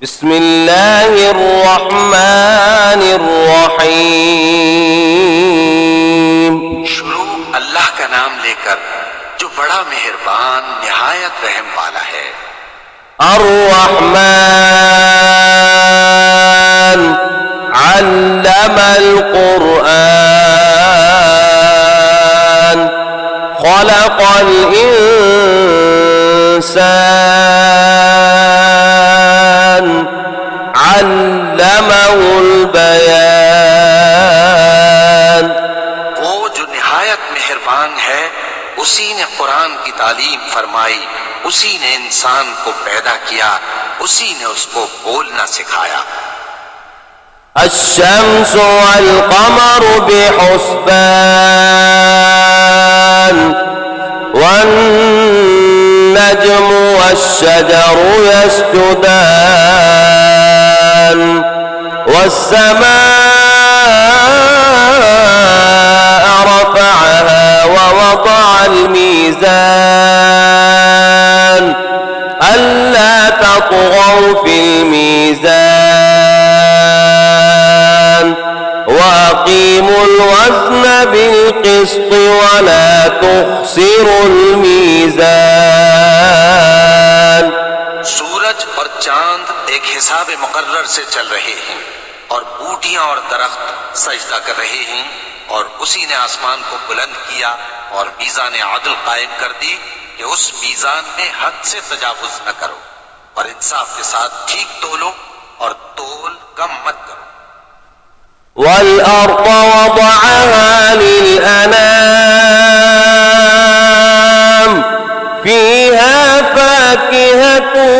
बिस्मिल्लाहिर्रहमानिर्रहीम। शुरू अल्लाह का नाम लेकर जो बड़ा मेहरबान निहायत रहम वाला है। अर्रहमान अल्लमल कुरआन खलक़ल इंसान अल्लमहुल बयान। वो जो निहायत मेहरबान है, उसी ने कुरान की तालीम फरमाई, उसी ने इंसान को पैदा किया, उसी ने उसको बोलना सिखाया। अश्शम्सु वल क़मरु बिहुस्बान वन्नज्मु वश्शजरु यस्जुदान वस्समाअ रफ़अहा ववضعल मीज़ान अल्ला तत्ग़ौ फ़िल मीज़ान वअक़ीमुल वज़्न बिल-क़िस्ति वला तुख़्सिरुल मीज़ान। सूरज और चांद एक हिसाब मुकर्रर से चल रहे हैं और बूटियां और दरख्त सजदा कर रहे हैं, और उसी ने आसमान को बुलंद किया और मीज़ान अदल कायम कर दी कि उस मीज़ान में हद से तजावुज न करो और इंसाफ के साथ ठीक तोलो और तोल कम मत करो। वल-अर्ज़ वज़अहा लिल-अनाम फ़ीहा फ़ाकिहतुन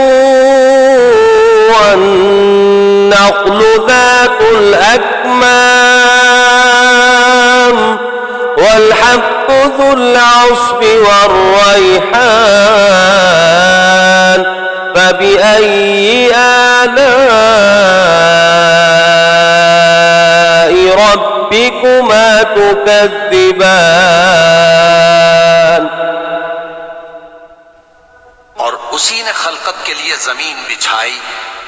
वन्नख़्लु ज़ातुल अक्माम वल-हब्बु ज़ुल-'अस्फ़ि war-रैहान फ़बिअय्यि आला'i रब्बिकुमा तुकज़्ज़िबान। और उसी ने खलकत के लिए जमीन बिछाई,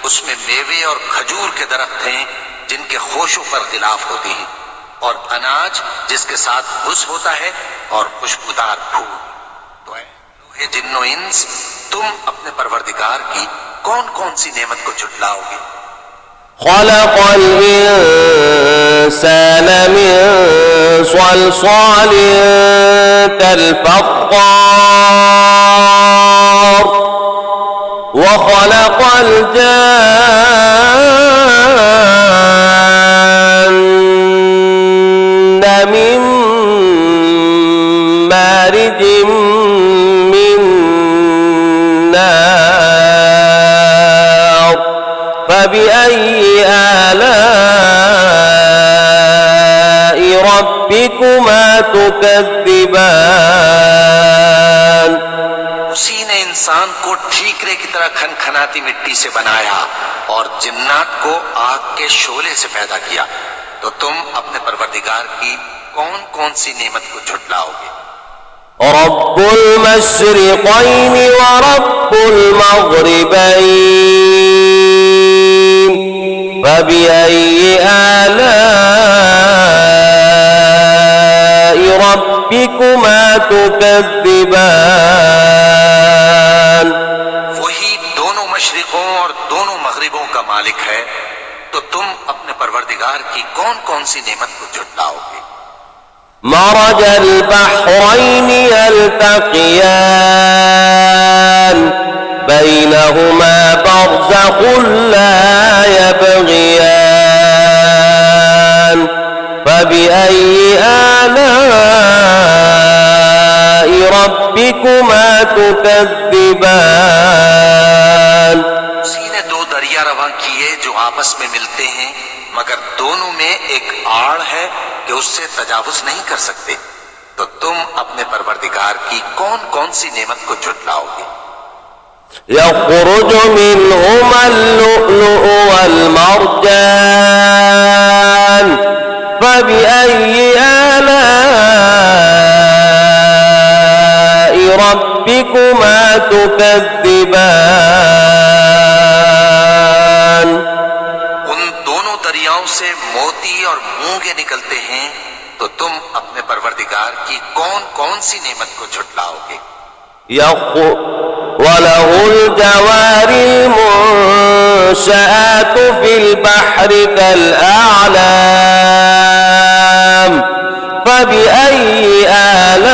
उसमें मेवे और खजूर के दरख्त हैं जिनके खोशों पर खिलाफ होती हैं, और अनाज जिसके साथ भुस होता है और खुशबूदार फूल। तो ऐ जिन्नो इंस, तुम अपने परवरदिगार की कौन कौन सी नेमत को झुटलाओगे? खलक़ल इंसान मिन सलसालिन कल-फ़ख़्ख़ार व खलक़ल जान्न मिन मारिजिम मिन नार फ़बिअय्यि आला'i रब्बिकुमा तुकज़्ज़िबान। उसी ने इंसान को ठीकरे की तरह खनखनाती मिट्टी से बनाया और जिन्नात को आग के शोले से पैदा किया। तो तुम अपने परवरदिगार की कौन कौन सी नेमत को झुटलाओगे? रब्बुल मशरिक़ैनि व रब्बुल मग़रिबैन फ़बिअय्यि आला'i रब्बिकुमा तुकज़्ज़िबान। वही दोनों मशरिकों और दोनों मगरिबों का मालिक है, तो तुम अपने परवरदिगार की कौन कौन सी नेमत को झुटलाओगे? मरजल बहरैनि यल्तक़ियान बैनहुमा बरज़ख़ुन ला यबग़ियान फ़बिअय्यि आला'i रब्बिकुमा तुकज़्ज़िबान। उसी ने दो दरिया रवां किए जो आपस में मिलते हैं, मगर दोनों में एक आड़ है कि उससे तजावुज नहीं कर सकते। तो तुम अपने परवरदिगार की कौन कौन सी नेमत को झुटलाओगे? यख़रुजु मिनहुमल लुअ्लुअु वल मरजान फ़बिअय्यि आला'i रब्बिकुमा तुकज़्ज़िबान। मोती और मूंगे निकलते हैं, तो तुम अपने परवरदिगार की कौन कौन सी नेमत को झुटलाओगे। وله الجوار المنشآت في البحر كالأعلام فبأي آلاء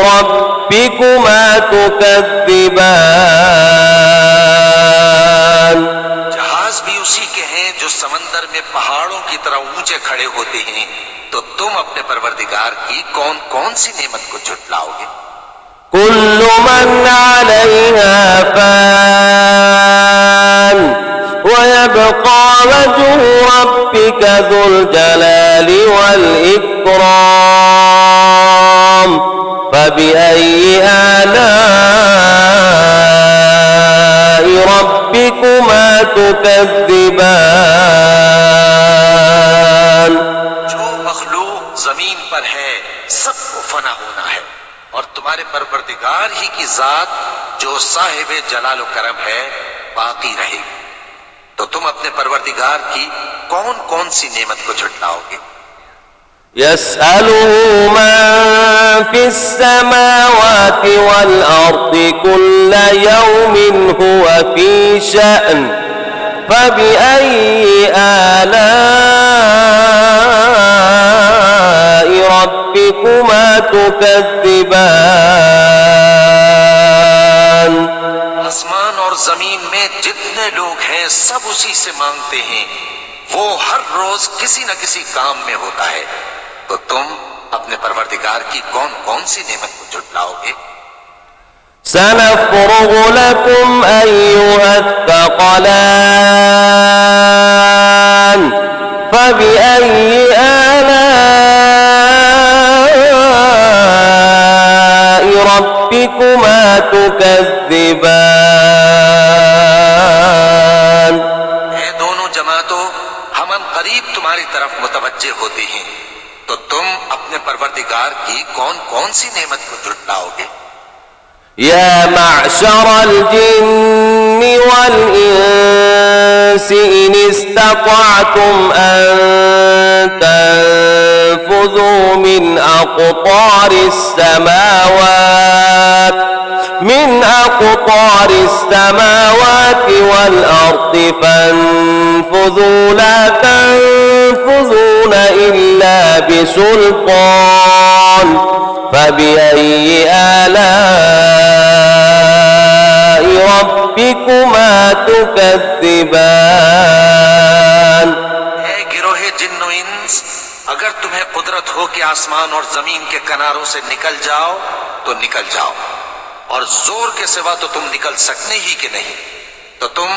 ربكما تكذبان। जहाज भी उसी के हैं जो समंदर में पहाड़ों की तरह ऊंचे खड़े होते हैं, तो तुम अपने परवरदिगार की कौन कौन सी नेमत को झुटलाओगे। كل من عليها فان ويبقى وجه ربك ذو الجلال والإكرام فبأي آلاء ربكما تكذبان। जो मखलूक जमीन पर है सबको फना होना है, और तुम्हारे परवरदिगार ही की जात जो साहिब जलाल व करम है बाकी रहेगी, तो तुम अपने परवरदिगार की कौन कौन सी नेमत को झुटलाओगे। يسأله من في السماوات والأرض كل يوم هو في شأن فبأي آلاء ربكما تكذبان। आसमान और जमीन में जितने लोग हैं सब उसी से मांगते हैं, वो हर रोज किसी न किसी काम में होता है, तो तुम अपने परवरदिगार की कौन कौन सी नेमत को झुटलाओगे। سنفرغ لكم أيها الثقلان فبأي آلاء ربكما تكذبان। ये दोनों जमातों हम करीब तुम्हारी तरफ मुतवज्जे होते हैं, तो तुम अपने परवरदिगार की कौन कौन सी नेमत को झुटलाओगे। يا معشر الجن والإنس إن استطعتم أن تنفذوا من أقطار السماوات والأرض فانفذوا لا تنفذون إلا بسلطان فبأي آلاء ربكما تكذبان। ऐ गिरोहे जिन्नो इंस, अगर तुम्हें कुदरत हो कि आसमान और जमीन के किनारों से निकल जाओ तो निकल जाओ, और जोर के सिवा तो तुम निकल सकने ही के नहीं, तो तुम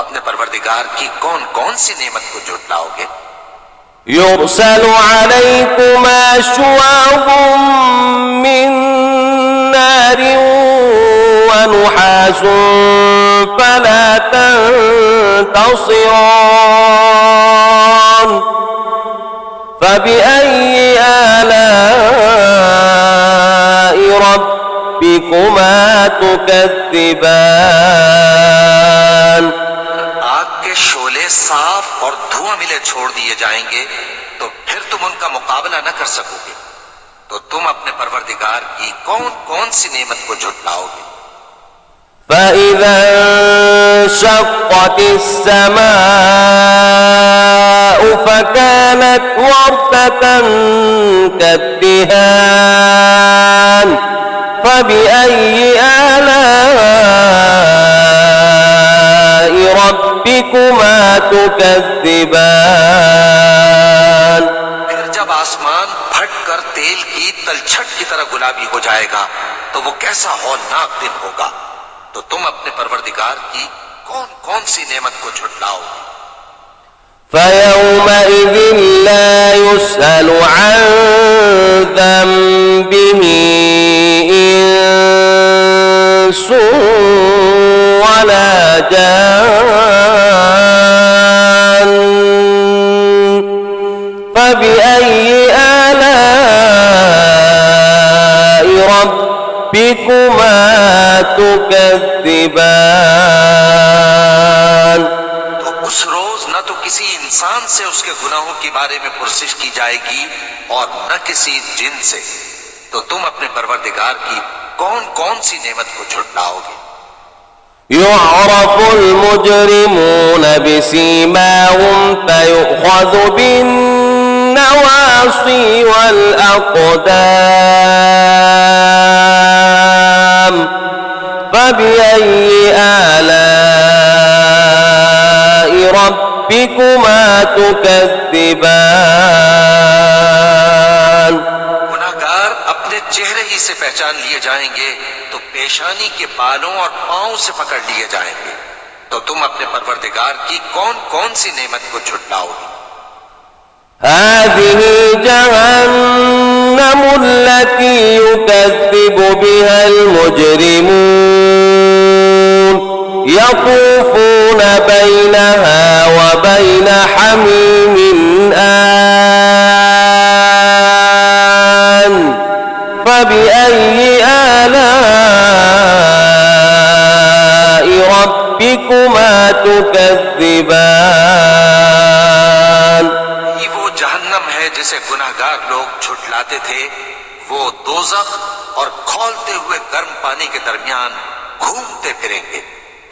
अपने परवरदिगार की कौन कौन सी नेमत को झुटलाओगे। يرسل عليكما شواظ من نار ونحاس فلا تنتصران فبأي آلاء ربكما تكذبان। आग के शोले साफ और धुआं मिले छोड़ दिए जाएंगे, तो फिर तुम उनका मुकाबला न कर सकोगे, तो तुम अपने परवरदिगार की कौन कौन सी नेमत को झुटलाओगे। فإذا انشقت السماء فكانت وردة كالدهان فبأي آلاء ربكما تكذبان। फिर जब आसमान फट कर तेल की तलछट की तरह गुलाबी हो जाएगा, तो वो कैसा हौलनाक दिन होगा, तो तुम अपने परवरदिगार की कौन कौन सी नेमत को झुटलाओगे। فيومئذ لا يسأل عن ذنبه إنس ولا جان فبأي آلاء ربكما تكذبان। उस रोज न तो किसी इंसान से उसके गुनाहों के बारे में पुरसिश की जाएगी और न किसी जिन से। तो तुम अपने परवरदिगार की कौन कौन सी नेमत को झुटलाओगे। يعرف المجرمون بسيماهم فيؤخذ بالنواصي والأقدام فبأي آلاء ربكما تكذبان। गुनाहगार अपने चेहरे ही से पहचान लिए जाएंगे तो पेशानी के बालों और पांव से पकड़ लिए जाएंगे। तो तुम अपने परवरदिगार की कौन कौन सी नेमत को झुटलाओगे। هذه جهنم التي يكذب بها المجرمون يطوفون بينها وبين حميم آن فبأي آلاء ربكما تكذبان। ये वो जहन्नम है जिसे गुनाहगार लोग झुटलाते थे। वो दोज़ख और खौलते हुए गर्म पानी के दरमियान घूमते फिरेंगे।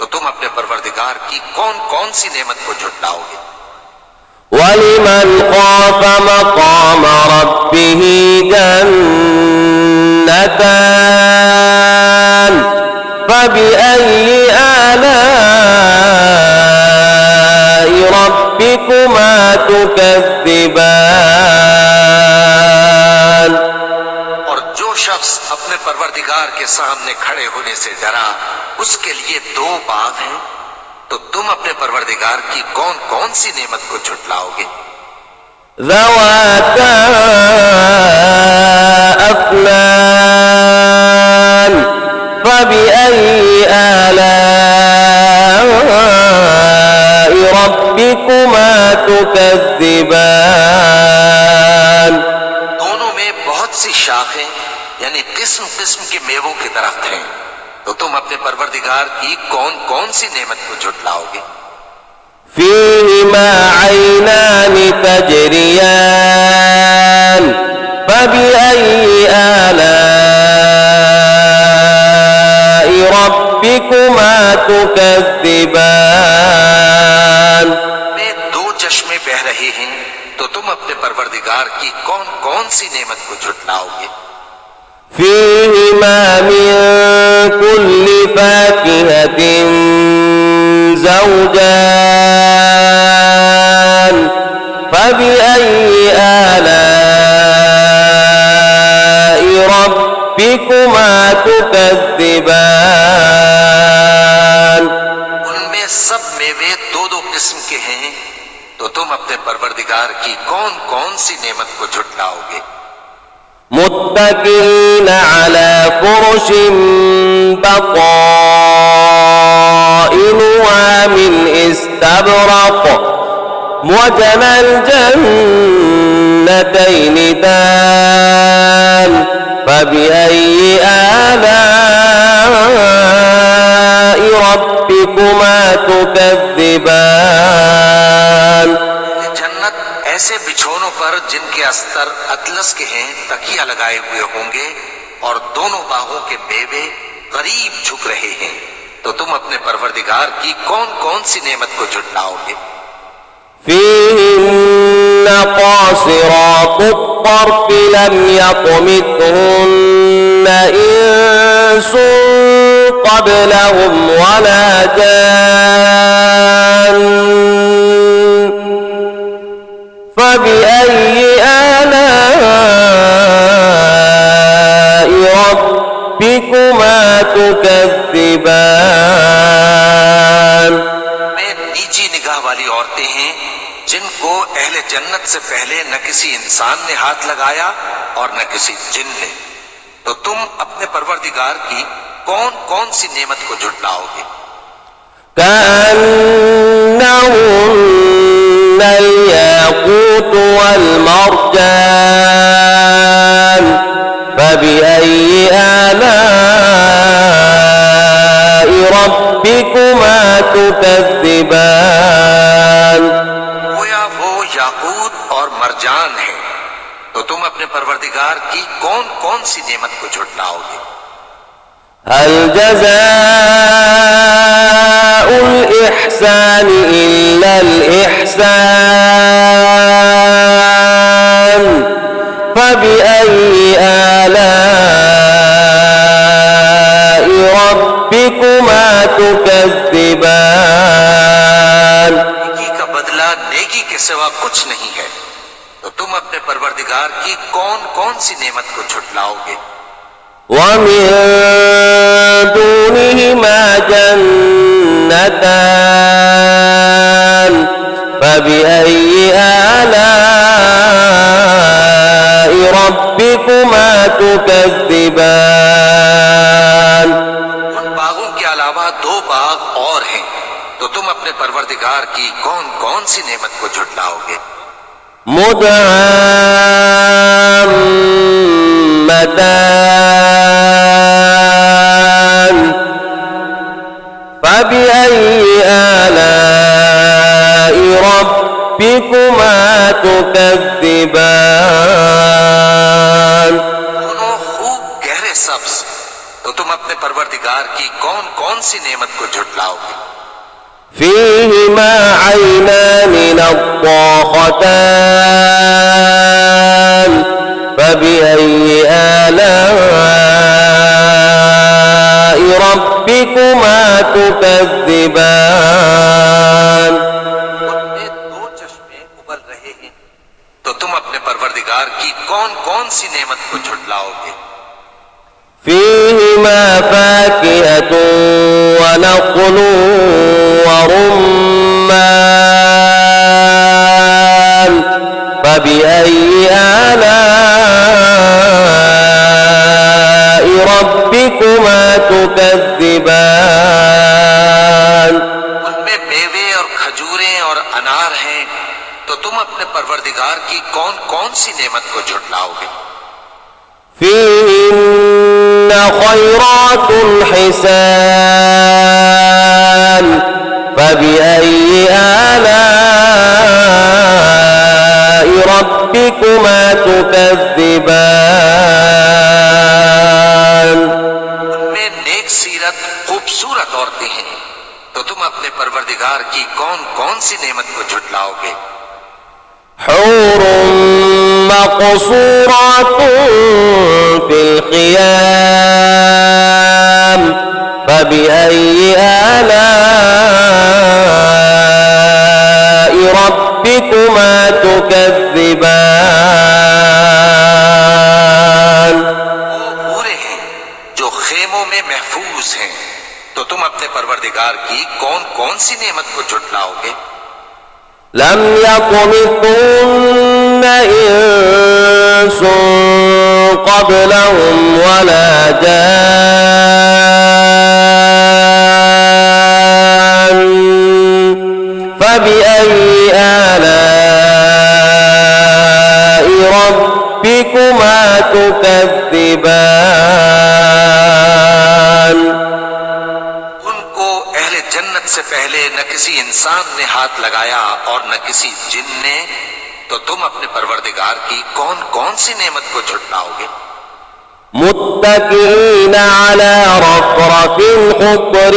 तो तुम अपने परवरदिगार की कौन कौन सी नेमत को झुटलाओगे। ولمن خاف مقام ربه جنتان فبأي آلاء ربكما تكذبان। और जो शख्स अपने परवरदिगार के सामने खड़े होने से डरा उसके लिए दो बाग हैं। तो तुम अपने परवरदिगार की कौन कौन सी नेमत को झुटलाओगे। ذواتا أفنان فبأي آلاء ربكما تكذبان। दोनों में बहुत सी शाखें यानी किस्म किस्म के मेवों के दरख्त हैं। तो तुम अपने परवरदिगार की कौन कौन सी नेमत को झुटलाओगे। فيهما عينان تجريان فبأي آلاء ربكما تكذبان। में दो चश्मे बह रहे हैं। तो तुम अपने परवरदिगार की कौन कौन सी नेमत को झुटलाओगे। فيهما من كل فاكهة زوجان فبأي آلاء ربكما تكذبان। उनमें सब मेवे दो दो किस्म के हैं। तो तुम अपने परवरदिगार की कौन कौन सी नेमत को झुटलाओगे। متكئين على فرش بطائنها من استبرق وجنى الجنتين دان فبأي آلاء ربكما تكذبان। जन्नत ऐसे बिछोनों पर जिनके अस्तर अतलस के हैं तकिया लगाए हुए होंगे और दोनों बाहों के मेवे करीब झुक रहे हैं। तो तुम अपने परवरदिगार की कौन कौन सी नेमत को झुटलाओगे। فيهن قاصرات الطرف لم يطمثهن إنس قبلهم ولا جان فبأي آلاء ربكما تكذبان। में नीची निगाह वाली औरतें हैं जिनको अहले जन्नत से पहले न किसी इंसान ने हाथ लगाया और न किसी जिन ने। तो तुम अपने परवरदिगार की कौन कौन सी नेमत को झुटलाओगे। كأنهن الياقوت والمرجان فبأي آلاء ربكما تكذبان। अपने परवरदिगार की कौन कौन सी नेमत को झुटलाओगे? هل جزاء الإحسان إلا الإحسان فبأي آلاء ربكما تكذبان नेकी का बदला नेकी के सिवा कुछ नहीं है, तो तुम अपने परवरदिगार की कौन कौन सी नेमत को झुटलाओगे? ومن دونهما جنتان فبأي آلاء ربكما تكذبان उन बागों के अलावा दो बाग और हैं, तो तुम अपने परवरदिगार की कौन कौन सी नेमत को झुटलाओगे? مدهامتان فبأي آلاء ربكما تكذبان दोनों खूब गहरे सब्ज, तो तुम अपने परवरदिगार की कौन कौन सी नेमत को झुटलाओगे? فيهما عينان نضاختان فبأي آلاء ربكما تكذبان उनमें दो चश्मे उबल रहे हैं, तो तुम अपने परवरदिगार की कौन कौन सी नेमत को झुटलाओगे? فيهما فاكهة ونخل ورمان فبأي آلاء ربكما تكذبان उनमें मेवे और खजूरें और अनार हैं, तो तुम अपने परवरदिगार की कौन कौन सी नेमत को झुटलाओगे? فيهن خيرات حسان فبأي آلاء ربكما تكذبان उनमें नेक सीरत खूबसूरत औरतें हैं, तो तुम अपने परवरदिगार की कौन कौन सी नेमत को झुटलाओगे? حور مقصورات في الخيام فبأي آلاء ربكما تكذبان वो पूरे हैं जो खेमों में महफूज हैं, तो तुम अपने परवरदिगार की कौन कौन सी नेमत को झुटलाओगे? لم يطمثهن إنس قبلهم ولا جان فبأي آلاء ربكما تكذبان उनको अहले जन्नत से पहले न किसी इंसान ने हाथ लगाया और न किसी जिन ने, तो तुम अपने परवरदिगार की कौन कौन सी नेमत को झुटलाओगे? متكئين على رفرف خضر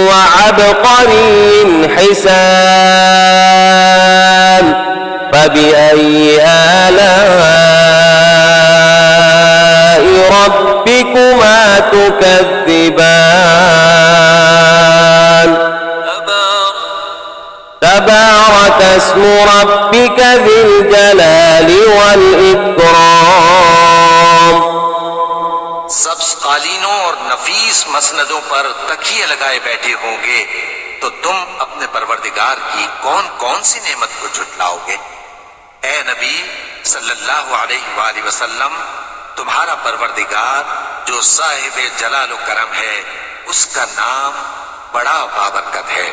وعبقري حسان فبأي آلاء ربكما تكذبان تبارك اسم ربك ذي الجلال والإكرام सब्ज कालीनों और नफीस मसनदों पर तकिए लगाए बैठे होंगे, तो तुम अपने परवरदिगार की कौन कौन सी नेमत को झुटलाओगे? ए नबी सल्लल्लाहु अलैहि वसल्लम, तुम्हारा परवरदिगार जो साहिब जलाल व करम है, उसका नाम बड़ा बाबरकत है।